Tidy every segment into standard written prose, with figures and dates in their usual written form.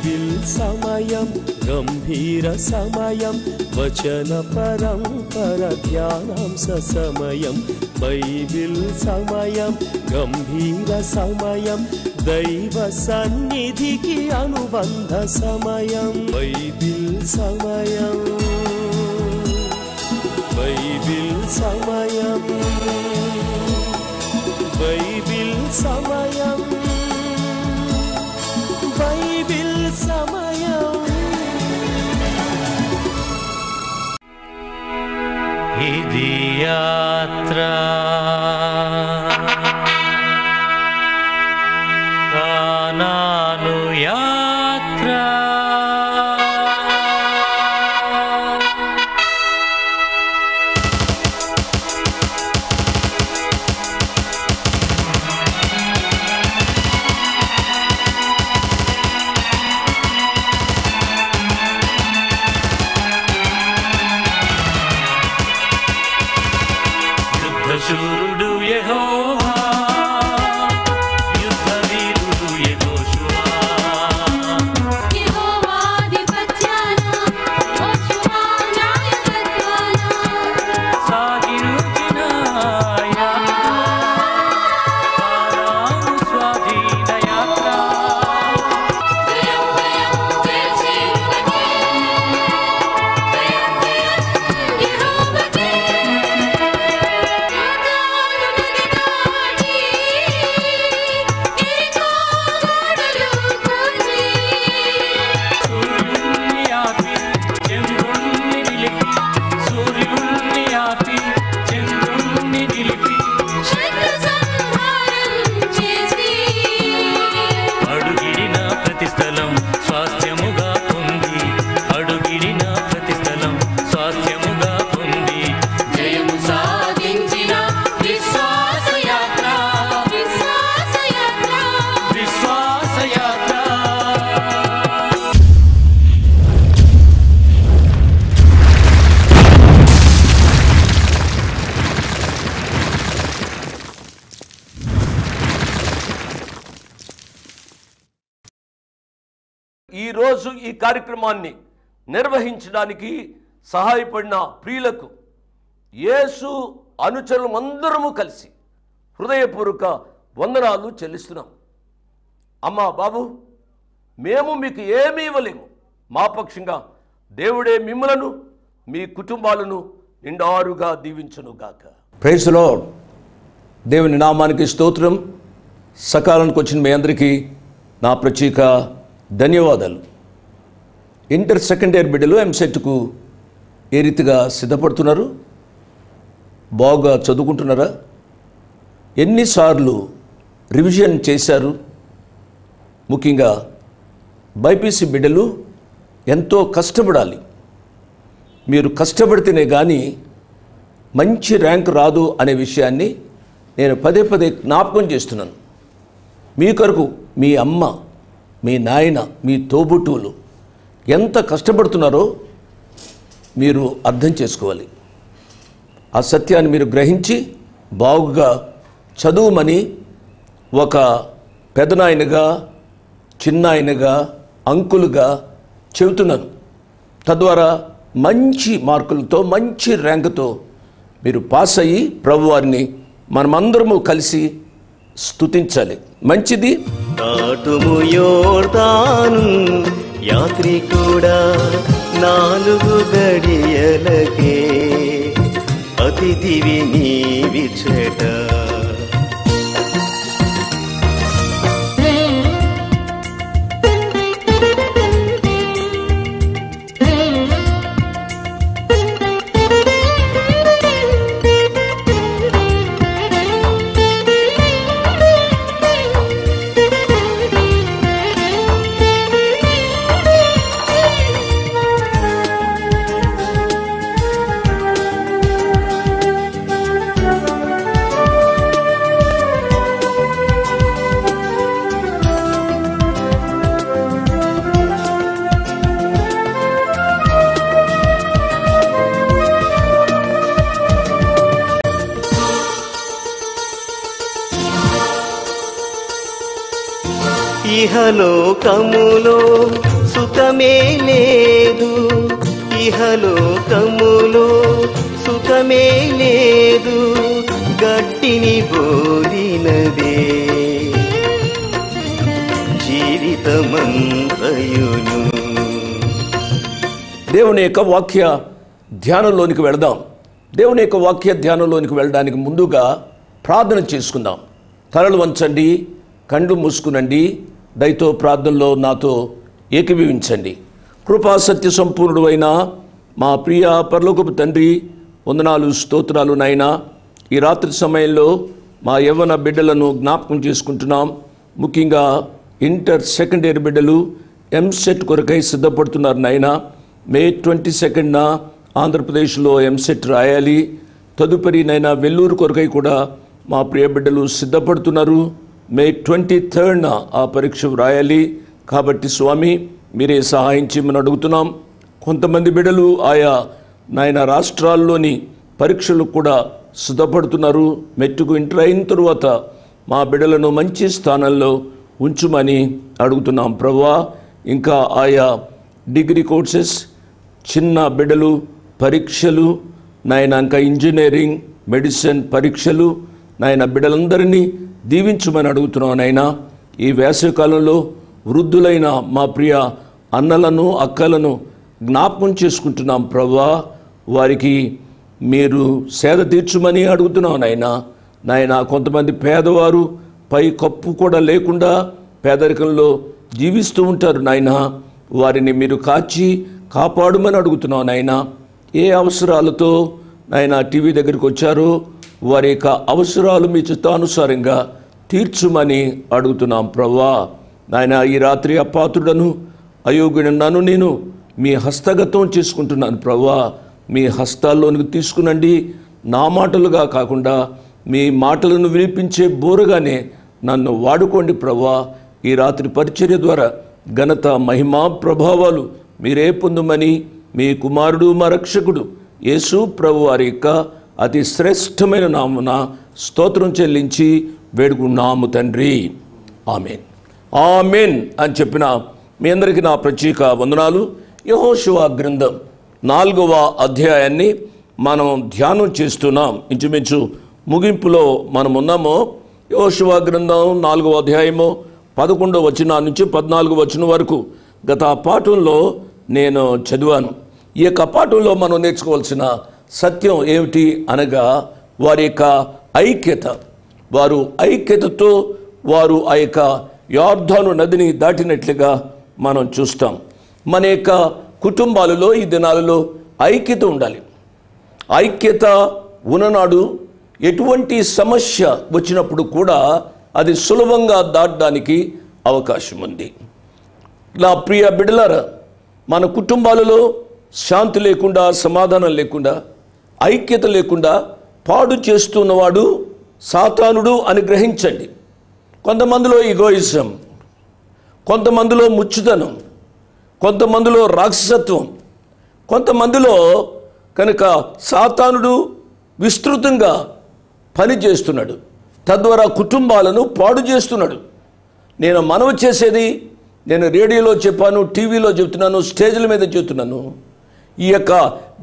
Bible సమయం గంభీర సమయం వచన పరంపర ధ్యానాంశ సమయం బైబిల్ సమయం గంభీర సమయం దైవ సన్నిధికి అనుబంధ సమయం బైబిల్ సమయం బైబిల్ సమయం బైబిల్ సమయం బైబిల్ సమయం. ఇది యాత్ర కానాను యాత్ర శూరుడు యెహోవా యుద్ధ వీరుడు యెహోషువా యెహోవా దిపత్యాన యెహోషువా నాయకత్వాన సాగిరుచిన యాత్ర కానాను స్వాధీన యాత్ర జయం జయం జయశీలువకే జయం జయం యెహోవాకే ఈరోజు ఈ కార్యక్రమాన్ని నిర్వహించడానికి సహాయపడిన ప్రియులకు యేసు అనుచరులందరము కలిసి హృదయపూర్వక వందనాలు చెల్లిస్తున్నాం. అమ్మా బాబు, మేము మీకు ఏమీ ఇవ్వలేము. మా పక్షంగా దేవుడే మిమ్మలను మీ కుటుంబాలను నిండారుగా దీవించునుగాక. Praise the Lord. దేవుని నామానికి స్తోత్రం. సకాలానికి వచ్చిన మీ అందరికీ నా ప్రత్యేక ధన్యవాదాలు. ఇంటర్ సెకండ్ ఇయర్ బిడ్డలు ఎంసెట్కు ఏ రీతిగా సిద్ధపడుతున్నారు? బాగా చదువుకుంటున్నారా? ఎన్నిసార్లు రివిజన్ చేశారు? ముఖ్యంగా బైపీసీ బిడ్డలు ఎంతో కష్టపడాలి. మీరు కష్టపడితేనే కానీ మంచి ర్యాంక్ రాదు అనే విషయాన్ని నేను పదే పదే జ్ఞాపకం చేస్తున్నాను. మీ కొరకు మీ అమ్మ, మీ నాయన, మీ తోబుట్టువులు ఎంత కష్టపడుతున్నారో మీరు అర్థం చేసుకోవాలి. ఆ సత్యాన్ని మీరు గ్రహించి బాగుగా చదువుమని ఒక పెదనాయనగా, చిన్నాయనగా, అంకులుగా చెబుతున్నాను. తద్వారా మంచి మార్కులతో, మంచి ర్యాంకుతో మీరు పాస్ అయ్యి ప్రభువారిని మనమందరము కలిసి స్తుతించాలి. మంచిది. దాటుము యోర్దాను యాత్రికుడా 4 గడియలకే అతిథివి నీవిచ్చట. ఇహలోకములో సుఖమే లేదు, ఇహలోకములో సుఖమే లేదు, గట్టిని బోలినదే జీవితమంతయును. దేవుని యొక్క వాక్య ధ్యానంలోనికి వెళదాం. దేవుని యొక్క వాక్య ధ్యానంలోనికి వెళ్ళడానికి ముందుగా ప్రార్థన చేసుకుందాం. తలలు వంచండి, కళ్ళు మూసుకునండి, దయతో ప్రార్థనలో నాతో ఏకీభవించండి. కృపా సత్య సంపూర్ణుడు అయిన మా ప్రియ పరలోకపు తండ్రి, వందనాలు స్తోత్రాలు నాయనా. ఈ రాత్రి సమయంలో మా యవ్వన బిడ్డలను జ్ఞాపకం చేసుకుంటున్నాం. ముఖ్యంగా ఇంటర్ సెకండ్ ఇయర్ బిడ్డలు ఎంసెట్ కొరకై సిద్ధపడుతున్నారు నాయనా. మే 22న ఆంధ్రప్రదేశ్లో ఎంసెట్ రాయాలి. తదుపరి నైనా వెల్లూరు కొరకై కూడా మా ప్రియ బిడ్డలు సిద్ధపడుతున్నారు. మే 23న ఆ పరీక్ష రాయాలి. కాబట్టి స్వామి మీరే సహాయం చేయమని అడుగుతున్నాం. కొంతమంది బిడ్డలు ఆయా నాయన రాష్ట్రాల్లోని పరీక్షలు కూడా సిద్ధపడుతున్నారు. మెట్టుకు ఇంటర్ అయిన తరువాత మా బిడ్డలను మంచి స్థానంలో ఉంచుమని అడుగుతున్నాం ప్రభువా. ఇంకా ఆయా డిగ్రీ కోర్సెస్, చిన్న బిడ్డలు పరీక్షలు నాయన, ఇంకా ఇంజనీరింగ్, మెడిసిన్ పరీక్షలు నాయన, బిడ్డలందరినీ దీవించమని అడుగుతున్నాం నాయన. ఈ వేసవికాలంలో వృద్ధులైన మా ప్రియ అన్నలను అక్కలను జ్ఞాపకం చేసుకుంటున్నాం ప్రభువా. వారికి మీరు సేద తీర్చుమని అడుగుతున్నాం నాయన. కొంతమంది పేదవారు పై కప్పు కూడా లేకుండా పేదరికంలో జీవిస్తూ ఉంటారు నాయన. వారిని మీరు కాచి కాపాడుమని అడుగుతున్నాం నాయన. ఏ అవసరాలతో నాయన టీవీ దగ్గరికి వచ్చారో వారి యొక్క అవసరాలు మీ చిత్తానుసారంగా తీర్చుమని అడుగుతున్నాం ప్రభువా. నాయన ఈ రాత్రి అపాత్రుడను అయోగ్యుడను నేను మీ హస్తగతం చేసుకుంటున్నాను ప్రభువా. మీ హస్తాల్లోనికి తీసుకునండి. నా మాటలుగా కాకుండా మీ మాటలను వినిపించే బోరుగానే నన్ను వాడుకోండి ప్రభువా. ఈ రాత్రి పరిచర్య ద్వారా ఘనత, మహిమ, ప్రభావాలు మీరే పొందుమని మీ కుమారుడు మా రక్షకుడు యేసు ప్రభు వారి యొక్క అతి శ్రేష్టమైన నామున స్తోత్రం చెల్లించి వేడుకున్నాము తండ్రి. ఆమెన్ ఆమెన్ అని చెప్పిన మీ అందరికీ నా ప్రత్యేక వందనాలు. యెహోషువ గ్రంథం 4వ అధ్యాయాన్ని మనం ధ్యానం చేస్తున్నాం. ఇంచుమించు ముగింపులో మనం ఉన్నాము. యెహోషువ గ్రంథం 4వ అధ్యాయము 11వ వచనం నుంచి 14వ వచనం వరకు గత పాఠంలో నేను చదివాను. ఈ యొక్క పాఠంలో మనం నేర్చుకోవాల్సిన సత్యం ఏమిటి అనగా వారి యొక్క ఐక్యత. వారు ఐక్యతతో వారు ఆ యొక్క యొర్దాను నదిని దాటినట్లుగా మనం చూస్తాం. మన యొక్క కుటుంబాలలో ఈ దినాలలో ఐక్యత ఉండాలి. ఐక్యత ఉన్ననాడు ఎటువంటి సమస్య వచ్చినప్పుడు కూడా అది సులభంగా దాటడానికి అవకాశం ఉంది. నా ప్రియ బిడ్డలారా, మన కుటుంబాలలో శాంతి లేకుండా, సమాధానం లేకుండా, ఐక్యత లేకుండా పాడు చేస్తున్నవాడు సాతానుడు అని గ్రహించండి. కొంతమందిలో ఈగోయిజం, కొంతమందిలో ముచ్చుతనం, కొంతమందిలో రాక్షసత్వం, కొంతమందిలో కనుక సాతానుడు విస్తృతంగా పని చేస్తున్నాడు. తద్వారా కుటుంబాలను పాడు చేస్తున్నాడు. నేను మనవి చేసేది, నేను రేడియోలో చెప్పాను, టీవీలో చెప్తున్నాను, స్టేజ్ల మీద చెప్తున్నాను. ఈ యొక్క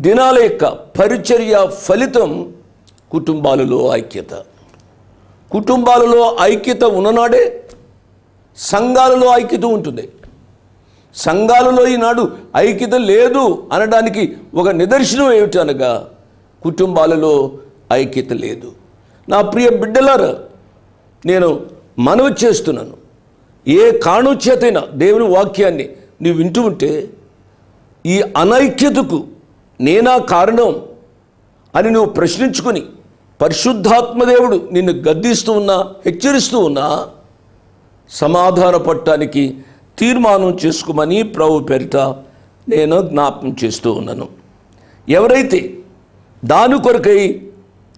దినాల యొక్క పరిచర్య ఫలితం కుటుంబాలలో ఐక్యత. కుటుంబాలలో ఐక్యత ఉన్ననాడే సంఘాలలో ఐక్యత ఉంటుంది. సంఘాలలో ఈనాడు ఐక్యత లేదు అనడానికి ఒక నిదర్శనం ఏమిటనగా కుటుంబాలలో ఐక్యత లేదు. నా ప్రియ బిడ్డలారా, నేను మనవి చేస్తున్నాను, ఏ కారణం చేతైనా దేవుని వాక్యాన్ని నువ్వు వింటూ ఉంటే ఈ అనైక్యతకు నేనా కారణం అని నువ్వు ప్రశ్నించుకొని పరిశుద్ధాత్మదేవుడు నిన్ను గద్దిస్తూ ఉన్నా, హెచ్చరిస్తూ ఉన్నా, సమాధాన పడటానికి తీర్మానం చేసుకోమని ప్రభు పేరిట నేను జ్ఞాపకం చేస్తూ ఉన్నాను. ఎవరైతే దాని కొరకై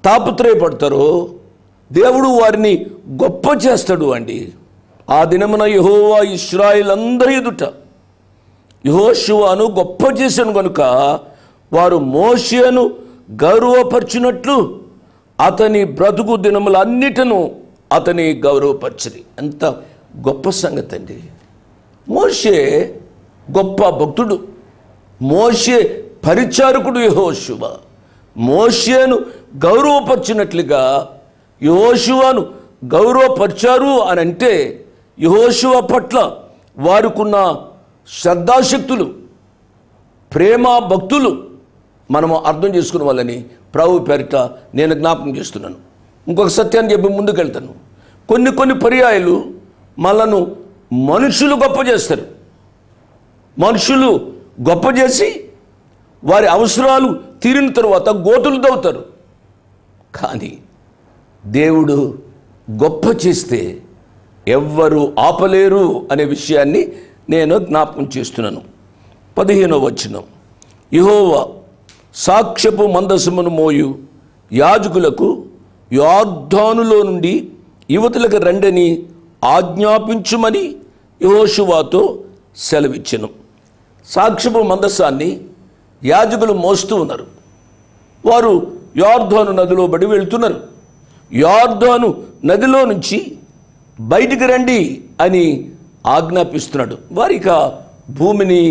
తాపత్రయపడతారో దేవుడు వారిని గొప్ప చేస్తాడు అండి. ఆ దినమున యెహోవా ఇశ్రాయేలు అందరి ఎదుట యెహోషువను గొప్ప చేశాను కనుక వారు మోషేను గౌరవపరిచినట్లు అతని బ్రతుకు దినములన్నిటను అతని గౌరవపరిచిరి. ఎంత గొప్ప సంగతి అండి. మోషే గొప్ప భక్తుడు. మోషే పరిచారకుడు యెహోషువ. మోషేను గౌరవపరిచినట్లుగా యెహోషువను గౌరవపరిచారు అని అంటే యెహోషువ పట్ల వారికున్న శ్రద్ధాశక్తులు, ప్రేమ, భక్తులు మనము అర్థం చేసుకునే వాళ్ళని ప్రభు పేరిట నేను జ్ఞాపకం చేస్తున్నాను. ఇంకొక సత్యాన్ని చెప్పి ముందుకెళ్తాను. కొన్ని పర్యాయాలు మనను మనుషులు గొప్ప చేస్తారు. మనుషులు గొప్ప చేసి వారి అవసరాలు తీరిన తర్వాత గోతులు తవ్వుతారు. కానీ దేవుడు గొప్ప చేస్తే ఎవ్వరూ ఆపలేరు అనే విషయాన్ని నేను జ్ఞాపకం చేస్తున్నాను. 15వ వచనం, యెహోవా సాక్ష్యపు మందసమును మోయు యాజకులకు యొర్దానులో నుండి యువతులకు రండని ఆజ్ఞాపించుమని యెహోషువతో సెలవిచ్చెను. సాక్ష్యపు మందసాన్ని యాజకులు మోస్తూ ఉన్నారు. వారు యొర్దాను నదిలో బడి వెళ్తున్నారు. యొర్దాను నదిలో నుంచి బయటికి రండి అని ఆజ్ఞాపిస్తున్నాడు. వారిక భూమిని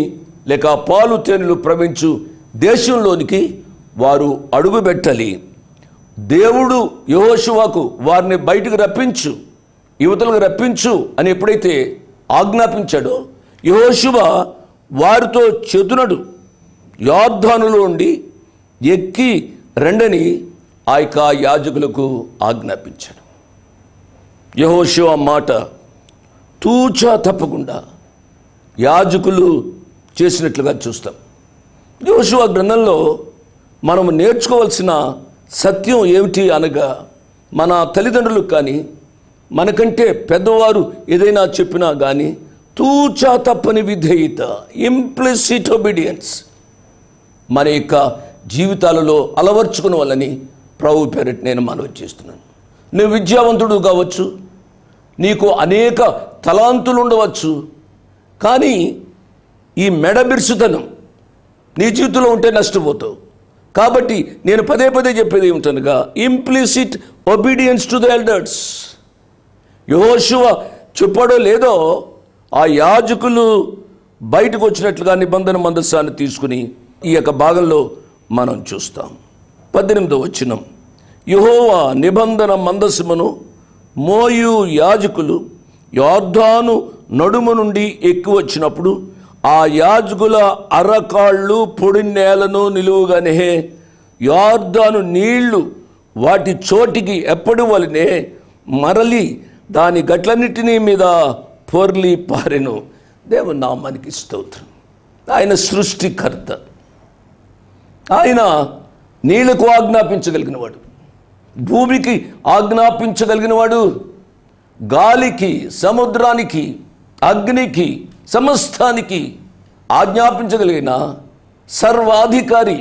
లేక పాలు తేనెలు ప్రవహించు దేశంలోనికి వారు అడుగు పెట్టాలి. దేవుడు యెహోషువకు వారిని బయటకు రప్పించు, యువతలకు రప్పించు అని ఎప్పుడైతే ఆజ్ఞాపించాడో యెహోషువ వారితో చెతునడు యొర్దానులో ఉండి ఎక్కి రండని ఆ యొక్క యాజకులకు ఆజ్ఞాపించాడు. యెహోషువ మాట తూచా తప్పకుండా యాజకులు చేసినట్లుగా చూస్తాం. యెహోషువ గ్రంథంలో మనం నేర్చుకోవాల్సిన సత్యం ఏమిటి అనగా, మన తల్లిదండ్రులకు కానీ మనకంటే పెద్దవారు ఏదైనా చెప్పినా కానీ తూచా తప్పని విధేయత, ఇంప్లిసిట్ ఒబీడియన్స్ మన యొక్క జీవితాలలో అలవర్చుకున్న వాళ్ళని ప్రభు పేరిట నేను మనవి చేస్తున్నాను. నువ్వు విద్యావంతుడు కావచ్చు, నీకు అనేక తలాంతులు ఉండవచ్చు, కానీ ఈ మెడబిరుసుతనం నీ జీవితంలో ఉంటే నష్టపోతావు. కాబట్టి నేను పదే పదే చెప్పేది ఏమిటనగా, implicit obedience to the elders. యెహోషువ చెప్పాడో లేదో ఆ యాజకులు బయటకు వచ్చినట్లుగా నిబంధన మందసాన్ని తీసుకుని ఈ యొక్క భాగంలో మనం చూస్తాం. 18వ వచనం, యెహోవా నిబంధన మందసమును మోయు యాజకులు యొర్దాను నడుము నుండి ఎక్కువ వచ్చినప్పుడు ఆ యాజకుల అరకాళ్ళు పొడి నేలను నిలువుగానే యొర్దాను నీళ్లు వాటి చోటికి ఎప్పటి వలనే మరలి దాని గట్లన్నిటినీ మీద పొర్లి పారెను. దేవుని నామానికి స్తోత్రం. ఆయన సృష్టికర్త, ఆయన నీళ్లకు ఆజ్ఞాపించగలిగినవాడు, భూమికి ఆజ్ఞాపించగలిగినవాడు, గాలికి, సముద్రానికి, అగ్నికి, సమస్తానికి ఆజ్ఞాపించగలిగిన సర్వాధికారి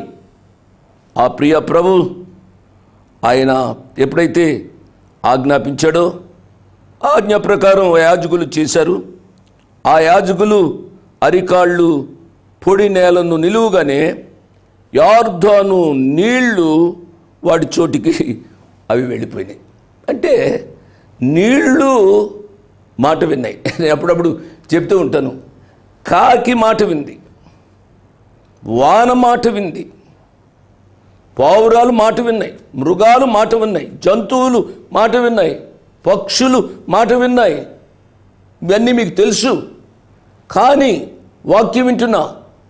ఆ ప్రియ ప్రభు. ఆయన ఎప్పుడైతే ఆజ్ఞాపించాడో ఆజ్ఞ ప్రకారం యాజకులు చేశారు. ఆ యాజకులు అరికాళ్ళు పొడి నేలను నిలువుగానే యొర్దాను నీళ్లు వాడి చోటికి అవి వెళ్ళిపోయినాయి. అంటే నీళ్లు మాట విన్నాయి. నేను అప్పుడప్పుడు చెప్తూ ఉంటాను, కాకి మాట వింది, వాన మాట వింది, పావురాలు మాట విన్నాయి, మృగాలు మాట విన్నాయి, జంతువులు మాట విన్నాయి, పక్షులు మాట విన్నాయి. ఇవన్నీ మీకు తెలుసు. కానీ వాక్యం వింటున్నా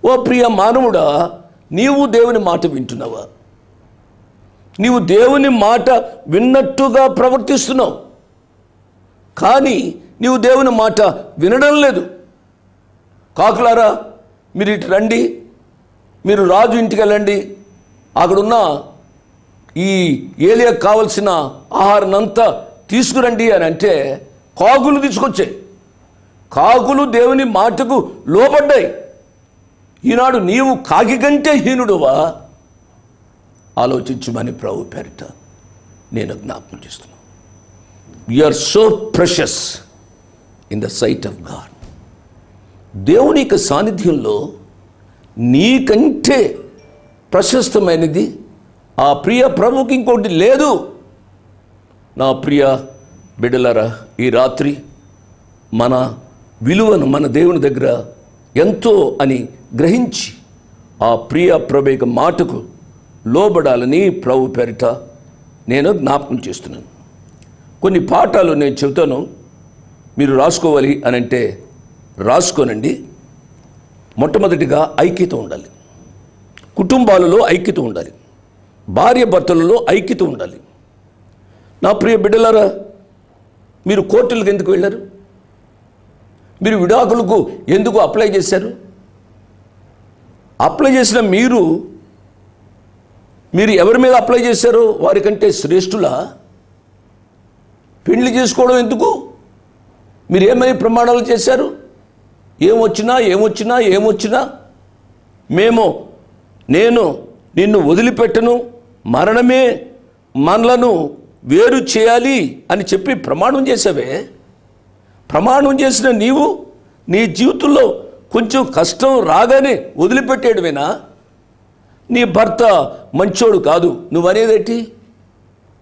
ఓ ప్రియ మానవుడా, నీవు దేవుని మాట వింటున్నావా? నీవు దేవుని మాట విన్నట్టుగా ప్రవర్తిస్తున్నావు, కానీ నీవు దేవుని మాట వినడం లేదు. కాకులారా, మీరు ఇటు రండి, మీరు రాజు ఇంటికి వెళ్ళండి, అక్కడున్న ఈ ఏలియాకు కావలసిన ఆహారాన్నంతా తీసుకురండి అని అంటే కాకులు తీసుకొచ్చాయి. కాకులు దేవుని మాటకు లోబడ్డాయి. ఈనాడు నీవు కాకి కంటే హీనుడువా? ఆలోచించమని ప్రభు పేరిట నేను జ్ఞాపకం చేస్తున్నాను. You are so precious in the sight of God. దేవుని యొక్క సాన్నిధ్యంలో నీకంటే ప్రశస్తమైనది ఆ ప్రియ ప్రభుకి ఇంకోటి లేదు. నా ప్రియ బిడ్డలారా, ఈ రాత్రి మన విలువను మన దేవుని దగ్గర ఎంతో అని గ్రహించి ఆ ప్రియ ప్రభు యొక్క మాటకు లోబడాలని ప్రభు పేరిట నేను జ్ఞాపకం చేస్తున్నాను. కొన్ని పాఠాలు నేను చెబుతాను, మీరు రాసుకోవాలి అని అంటే రాసుకోనండి. మొట్టమొదటిగా ఐక్యత ఉండాలి. కుటుంబాలలో ఐక్యత ఉండాలి. భార్య భర్తలలో ఐక్యత ఉండాలి. నా ప్రియ బిడ్డలారా, మీరు కోర్టులకు ఎందుకు వెళ్ళారు? మీరు విడాకులకు ఎందుకు అప్లై చేశారు? అప్లై చేసిన మీరు ఎవరి మీద అప్లై చేశారో వారికంటే శ్రేష్ఠులా? పెళ్లి చేసుకోవడం ఎందుకు? మీరు ఏమై ప్రమాణాలు చేశారు? ఏమొచ్చినా నేను నిన్ను వదిలిపెట్టను, మరణమే మనలను వేరు చేయాలి అని చెప్పి ప్రమాణం చేసావే. ప్రమాణం చేసిన నీవు నీ జీవితంలో కొంచెం కష్టం రాగానే వదిలిపెట్టేయడమేనా? నీ భర్త మంచోడు కాదు నువ్వనేదేంటి?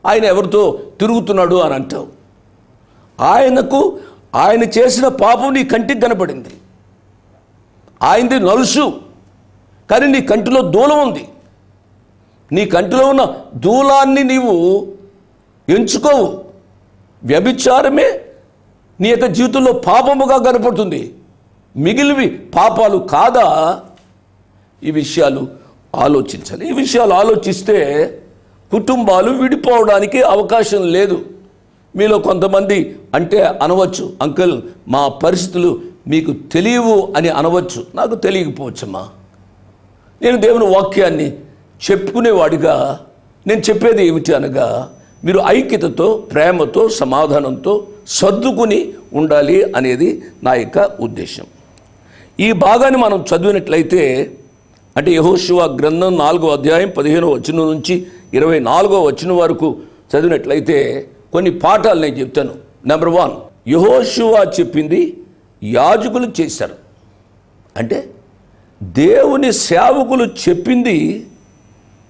ఆయన ఎవరితో తిరుగుతున్నాడు అని అంటావు. ఆయన చేసిన పాపం నీ కంటికి కనపడింది. ఆయనది నలుసు, కానీ నీ కంటిలో దూలం ఉంది. నీ కంటిలో ఉన్న దూలాన్ని నీవు ఎంచుకోవు. వ్యభిచారమే నీ యొక్క జీవితంలో పాపముగా కనపడుతుంది. మిగిలివి పాపాలు కాదా? ఈ విషయాలు ఆలోచించాలి. ఈ విషయాలు ఆలోచిస్తే కుటుంబాలు విడిపోవడానికి అవకాశం లేదు. మీలో కొంతమంది అంటే అనవచ్చు, అంకుల్ మా పరిస్థితులు మీకు తెలియవు అని అనవచ్చు. నాకు తెలియకపోవచ్చమ్మా. నేను దేవుని వాక్యాన్ని చెప్పుకునేవాడిగా నేను చెప్పేది ఏమిటి అనగా, మీరు ఐక్యతతో, ప్రేమతో, సమాధానంతో సర్దుకుని ఉండాలి అనేది నా యొక్క ఉద్దేశం. ఈ భాగాన్ని మనం చదివినట్లయితే, అంటే యెహోషువ గ్రంథం 4వ అధ్యాయం 15వ వచనం నుంచి 24వ వచనం వరకు చదివినట్లయితే కొన్ని పాఠాలు నేను చెప్తాను. నెంబర్ 1, యెహోషువ చెప్పింది యాజకులు చేశారు. అంటే దేవుని సేవకులు చెప్పింది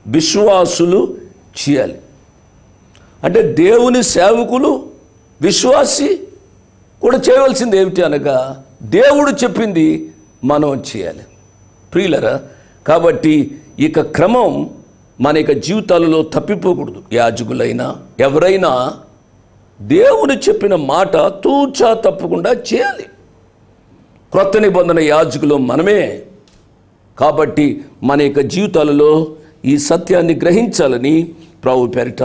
విశ్వాసులు చేయాలి. అంటే దేవుని సేవకులు, విశ్వాసి కూడా చేయవలసింది ఏమిటి అనగా, దేవుడు చెప్పింది మనం చేయాలి. ప్రియులరా, కాబట్టి ఇక క్రమం మన యొక్క జీవితాలలో తప్పిపోకూడదు. యాజకులైనా ఎవరైనా దేవుని చెప్పిన మాట తూచా తప్పకుండా చేయాలి. క్రొత్త నిబంధన యాజకులు మనమే. కాబట్టి మన యొక్క జీవితాలలో ఈ సత్యాన్ని గ్రహించాలని ప్రభు పేరిట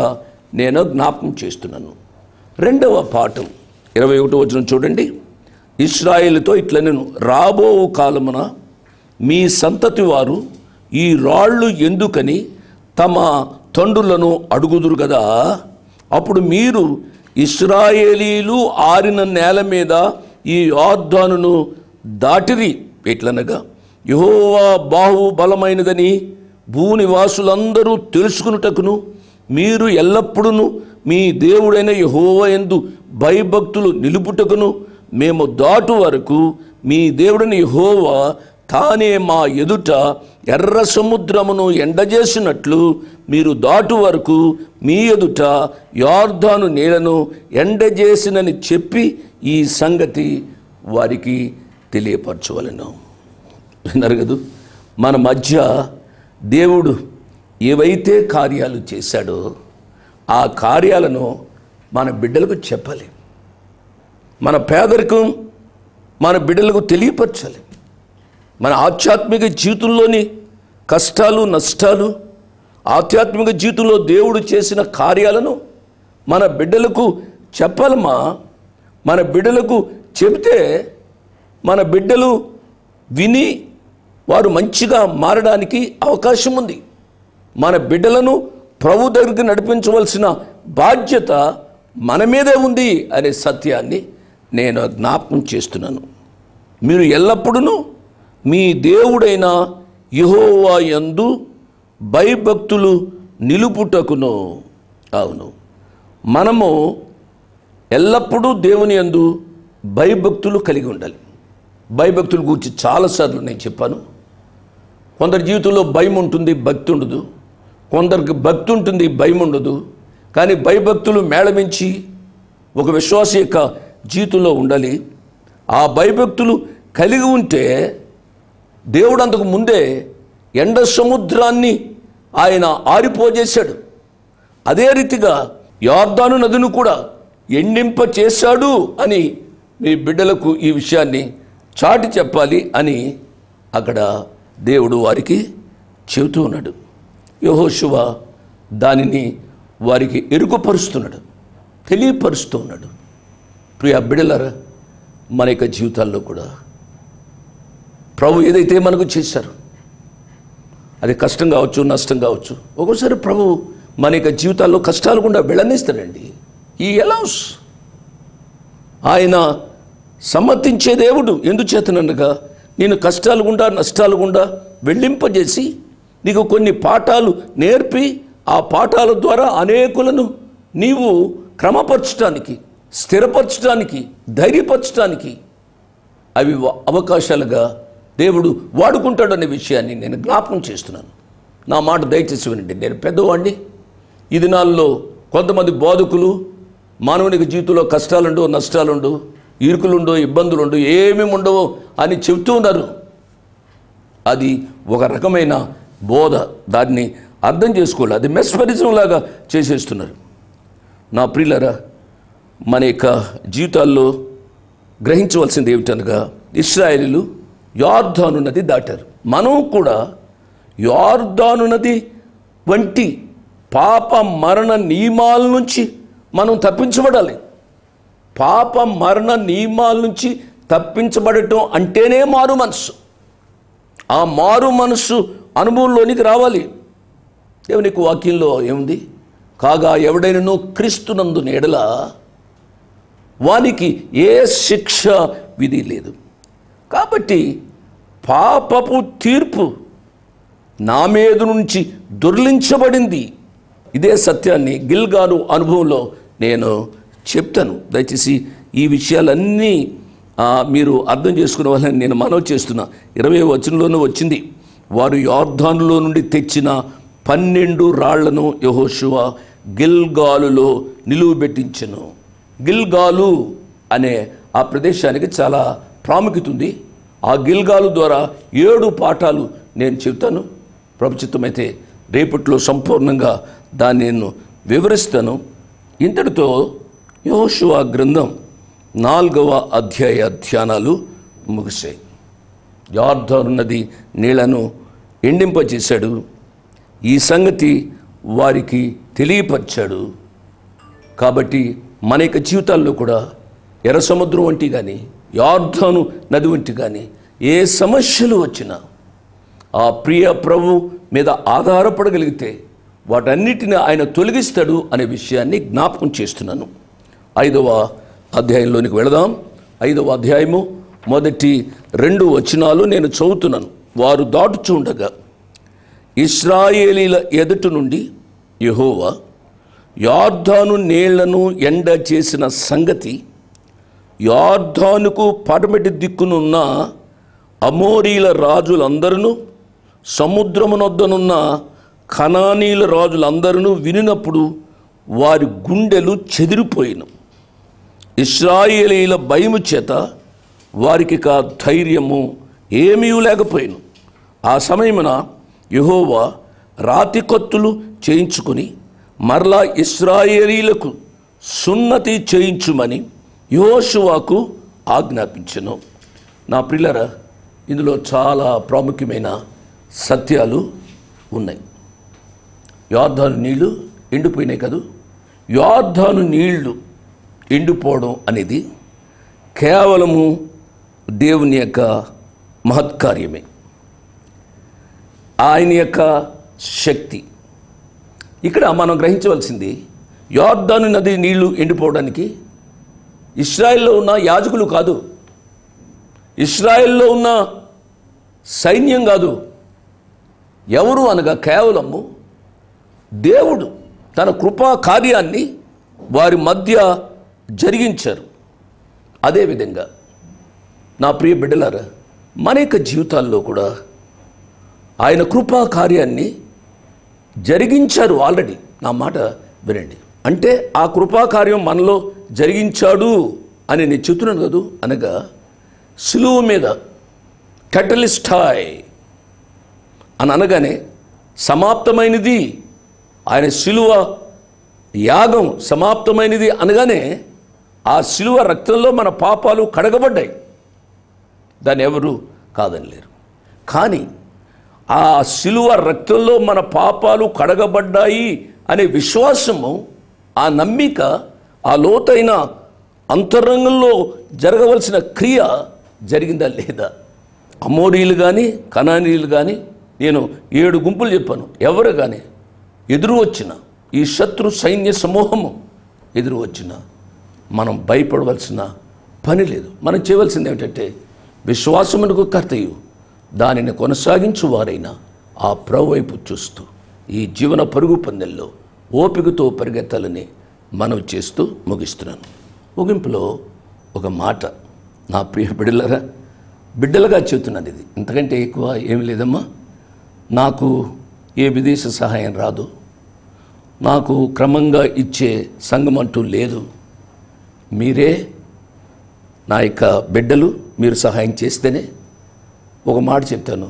నేను జ్ఞాపకం చేస్తున్నాను. 2వ పాఠం 21వ వచనం చూడండి. ఇశ్రాయేలుతో ఇట్లా నేను రాబో కాలమున మీ సంతతి వారు ఈ రాళ్ళు ఎందుకని తమ తండ్రులను అడుగుదురు కదా, అప్పుడు మీరు ఇశ్రాయేలీలు ఆరిన నేల మీద ఈ యోర్దానును దాటిరి. ఎట్లనగా యెహోవా బాహు బలమైనదని భూనివాసులందరూ తెలుసుకున్నటకును మీరు ఎల్లప్పుడూ మీ దేవుడైన యెహోవా యందు భయభక్తులు నిలుపుటకును మేము దాటు వరకు మీ దేవుడైన యెహోవా తానే మా ఎదుట ఎర్ర సముద్రమును ఎండజేసినట్లు మీరు దాటు వరకు మీ ఎదుట యోర్దాను నీళ్లను ఎండజేసినని చెప్పి ఈ సంగతి వారికి తెలియపరచవలెను. విన్నారు కదూ, మన మధ్య దేవుడు ఏవైతే కార్యాలు చేశాడో ఆ కార్యాలను మన బిడ్డలకు చెప్పాలి. మన పేదరికం మన బిడ్డలకు తెలియపరచాలి. మన ఆధ్యాత్మిక జీవితంలోని కష్టాలు, నష్టాలు, ఆధ్యాత్మిక జీవితంలో దేవుడు చేసిన కార్యాలను మన బిడ్డలకు చెప్పాలమ్మా. మన బిడ్డలకు చెబితే మన బిడ్డలు విని వారు మంచిగా మారడానికి అవకాశం ఉంది. మన బిడ్డలను ప్రభు దగ్గరికి నడిపించవలసిన బాధ్యత మన మీదే ఉంది అనే సత్యాన్ని నేను జ్ఞాపకం చేస్తున్నాను. మీరు ఎల్లప్పుడూ మీ దేవుడైన యెహోవా యందు భయభక్తులు నిలుపుటకును. అవును, మనము ఎల్లప్పుడూ దేవుని యందు భయభక్తులు కలిగి ఉండాలి. భయభక్తుల గురించి చాలాసార్లు నేను చెప్పాను. కొందరి జీవితంలో భయం ఉంటుంది, భక్తి ఉండదు. కొందరికి భక్తి ఉంటుంది, భయం ఉండదు. కానీ భయభక్తులు మేళమించి ఒక విశ్వాస యొక్క జీవితంలో ఉండాలి. ఆ భయభక్తులు కలిగి ఉంటే దేవుడు అంతకు ముందే ఎండ సముద్రాన్ని ఆయన ఆరిపోజేశాడు. అదే రీతిగా యొర్దాను నదిని కూడా ఎండింప చేశాడు అని మీ బిడ్డలకు ఈ విషయాన్ని చాటి చెప్పాలి అని అక్కడ దేవుడు వారికి చెబుతూ ఉన్నాడు. యెహోషువ దానిని వారికి ఎరుకపరుస్తున్నాడు, తెలియపరుస్తూ ఉన్నాడు. ప్రియ బిడ్డలారా, మన యొక్క జీవితాల్లో కూడా ప్రభు ఏదైతే మనకు చేశారు, అది కష్టం కావచ్చు, నష్టం కావచ్చు, ఒక్కోసారి ప్రభు మన యొక్క జీవితాల్లో కష్టాలు గుండా వెళ్ళనిస్తాడండి. ఈ అలౌస్ ఆయన సమ్మతించే దేవుడు. ఎందుచేతనగా నేను కష్టాలు గుండా నష్టాలు గుండా వెళ్ళింపజేసి నీకు కొన్ని పాఠాలు నేర్పి ఆ పాఠాల ద్వారా అనేకులను నీవు క్రమపరచడానికి, స్థిరపరచడానికి, ధైర్యపరచడానికి అవి అవకాశాలుగా దేవుడు వాడుకుంటాడనే విషయాన్ని నేను జ్ఞాపకం చేస్తున్నాను. నా మాట దయచేసి వినండి. నేను పెద్దవాడిని. ఈ దినాల్లో కొంతమంది బోధకులు మానవునికి జీవితంలో కష్టాలుండో, నష్టాలుండో, ఇరుకులుండో, ఇబ్బందులుండో, ఏమేమి ఉండవో అని చెబుతూ ఉన్నారు. అది ఒక రకమైన బోధ. దాన్ని అర్థం చేసుకోవాలి. అది మెస్మరిజం లాగా చేసేస్తున్నారు. నా ప్రియులారా, మన యొక్క జీవితాల్లో గ్రహించవలసింది ఏమిటనగా, ఇశ్రాయేలీలు యొర్దాను నది దాటారు. మనం కూడా యొర్దాను నది వంటి పాప మరణ నియమాల నుంచి మనం తప్పించబడాలి. పాప మరణ నియమాల నుంచి తప్పించబడటం అంటేనే మారు మనసు. ఆ మారు మనసు అనుభవంలోనికి రావాలి. దేవునికి వాక్యంలో ఏముంది? కాగా ఎవడైనను క్రీస్తునందు ఎడల వానికి ఏ శిక్ష విధి లేదు. కాబట్టి పాపపు తీర్పు నా మీద నుంచి దొర్లించబడింది. ఇదే సత్యాన్ని గిల్గాలు అనుభవంలో నేను చెప్తాను. దయచేసి ఈ విషయాలన్నీ మీరు అర్థం చేసుకునే వాళ్ళని నేను మనవి చేస్తున్నా. 20వ వచనంలోనూ వచ్చింది, వారు యొర్దానులో నుండి తెచ్చిన 12 రాళ్లను యెహోషువ గిల్గాలులో నిలువబెట్టించెను. గిల్గాలు అనే ఆ ప్రదేశానికి చాలా ప్రాముఖ్యత ఉంది. ఆ గిల్గాలు ద్వారా 7 పాఠాలు నేను చెప్తాను. ప్రభుచిత్తమైతే రేపట్లో సంపూర్ణంగా దాన్ని నేను వివరిస్తాను. ఇంతటితో యెహోషువ గ్రంథం 4వ అధ్యాయ ధ్యానాలు ముగిశాయి. యొర్దాను నది నీళ్లను ఎండింపచేశాడు. ఈ సంగతి వారికి తెలియపరిచాడు. కాబట్టి మన యొక్క జీవితాల్లో కూడా ఎర్ర సముద్రం వంటి కానీ, యొర్దాను నది వంటి కానీ ఏ సమస్యలు వచ్చినా ఆ ప్రియ ప్రభు మీద ఆధారపడగలిగితే వాటన్నిటిని ఆయన తొలగిస్తాడు అనే విషయాన్ని జ్ఞాపకం చేస్తున్నాను. 5వ అధ్యాయంలోనికి వెళదాం. 5వ అధ్యాయము మొదటి 2 వచనాలు నేను చదువుతున్నాను. వారు దాటుచుండగా ఇశ్రాయేలీల ఎదుట నుండి యెహోవా యొర్దాను నీళ్లను ఎండ చేసిన సంగతి యొర్దానుకు పడమటి దిక్కునున్న అమోరీల రాజులందరూ, సముద్రమునొద్దనున్న కనానీల రాజులందరూ వినినప్పుడు వారి గుండెలు చెదిరిపోయిన. ఇశ్రాయేలీల భయము చేత వారికి ధైర్యము ఏమీ లేకపోయిన. ఆ సమయమున యెహోవా రాతి కత్తులు చేయించుకుని మరలా ఇశ్రాయేలీలకు సున్నతి చేయించుమని యెహోషువకు ఆజ్ఞాపించెను. నా ప్రియులారా, ఇందులో చాలా ప్రాముఖ్యమైన సత్యాలు ఉన్నాయి. యొర్దాను నీళ్లు ఎండిపోయినాయి కదూ. యొర్దాను నీళ్లు ఎండిపోవడం అనేది కేవలము దేవుని యొక్క మహత్కార్యమే, ఆయన యొక్క శక్తి. ఇక్కడ మనం గ్రహించవలసింది, యొర్దాను నది నీళ్లు ఎండిపోవడానికి ఇశ్రాయేల్లో ఉన్న యాజకులు కాదు, ఇశ్రాయేల్లో ఉన్న సైన్యం కాదు. ఎవరు అనగా కేవలము దేవుడు తన కృపా కార్యాన్ని వారి మధ్య జరిగించారు. అదేవిధంగా నా ప్రియ బిడ్డలారా, మన యొక్క జీవితాల్లో కూడా ఆయన కృపా కార్యాన్ని జరిగించారు ఆల్రెడీ. నా మాట వినండి. అంటే ఆ కృపా కార్యం మనలో జరిగించాడు అని నేను చెప్తున్నాను కదా. అనగా సిలువ మీద టెటలిస్టాయ్ అని అనగానే సమాప్తమైనది, ఆయన శిలువ యాగం సమాప్తమైనది అనగానే ఆ శిలువ రక్తంలో మన పాపాలు కడగబడ్డాయి. దాన్ని ఎవరు కాదనలేరు. కానీ ఆ శిలువ రక్తంలో మన పాపాలు కడగబడ్డాయి అనే విశ్వాసము, ఆ నమ్మిక, ఆ లోతైన అంతరంగంలో జరగవలసిన క్రియ జరిగిందా లేదా? అమోరీలు కానీ కనానీయులు కానీ, నేను 7 గుంపులు చెప్పాను, ఎవరు కానీ ఎదురు వచ్చిన ఈ శత్రు సైన్య సమూహము ఎదురు వచ్చిన మనం భయపడవలసిన పని లేదు. మనం చేయవలసింది ఏమిటంటే విశ్వాసమునకు కర్తయు దానిని కొనసాగించు వారైనా ఆ ప్రభు వైపు చూస్తూ ఈ జీవన పరుగు పందెల్లో ఓపికతో పరిగెత్తాలని మనం చేస్తూ ముగిస్తున్నాను. ముగింపులో ఒక మాట, నా ప్రియ బిడ్డలరా, బిడ్డలుగా చెబుతున్నాను, ఇది ఇంతకంటే ఎక్కువ ఏమి లేదమ్మా. నాకు ఏ విదేశీ సహాయం రాదు, నాకు క్రమంగా ఇచ్చే సంఘం అంటూ లేదు. మీరే నా యొక్క బిడ్డలు, మీరు సహాయం చేస్తేనే. ఒక మాట చెప్తాను,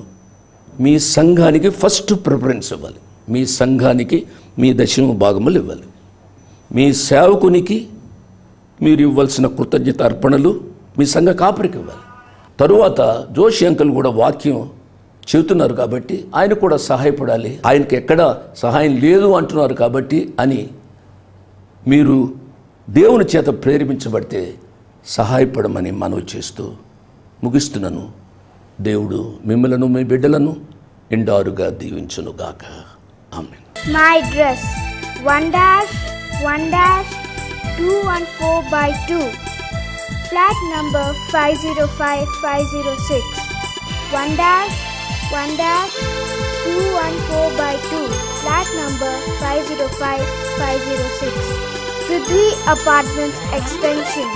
మీ సంఘానికి ఫస్ట్ ప్రిఫరెన్స్ ఇవ్వాలి. మీ సంఘానికి మీ దశమ భాగములు ఇవ్వాలి. మీ సేవకునికి మీరు ఇవ్వాల్సిన కృతజ్ఞత అర్పణలు మీ సంఘ కాపరికి ఇవ్వాలి. తరువాత జోషి అంకుల్ కూడా వాక్యం చెబుతున్నారు కాబట్టి ఆయన కూడా సహాయపడాలి. ఆయనకి ఎక్కడ సహాయం లేదు అంటున్నారు కాబట్టి అని మీరు దేవుని చేత ప్రేరేపించబడితే సహాయపడమని మనవి చేస్తూ ముగిస్తున్నాను. దేవుడు మిమ్మలను మీ బిడ్డలను నిండారుగా దీవించునుగాక. ఆమేన్. My address 1-1-214/2, flat number 505506. 1-1-214/2, flat number 505506. Prithvi Apartments Extension,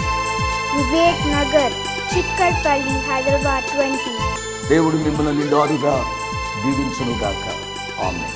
Vivek Nagar, Chikkarpalli, Hyderabad 20. దేవుడు మిమ్మల్ని నిండారుగా దీవించునుగాక. ఆమేన్.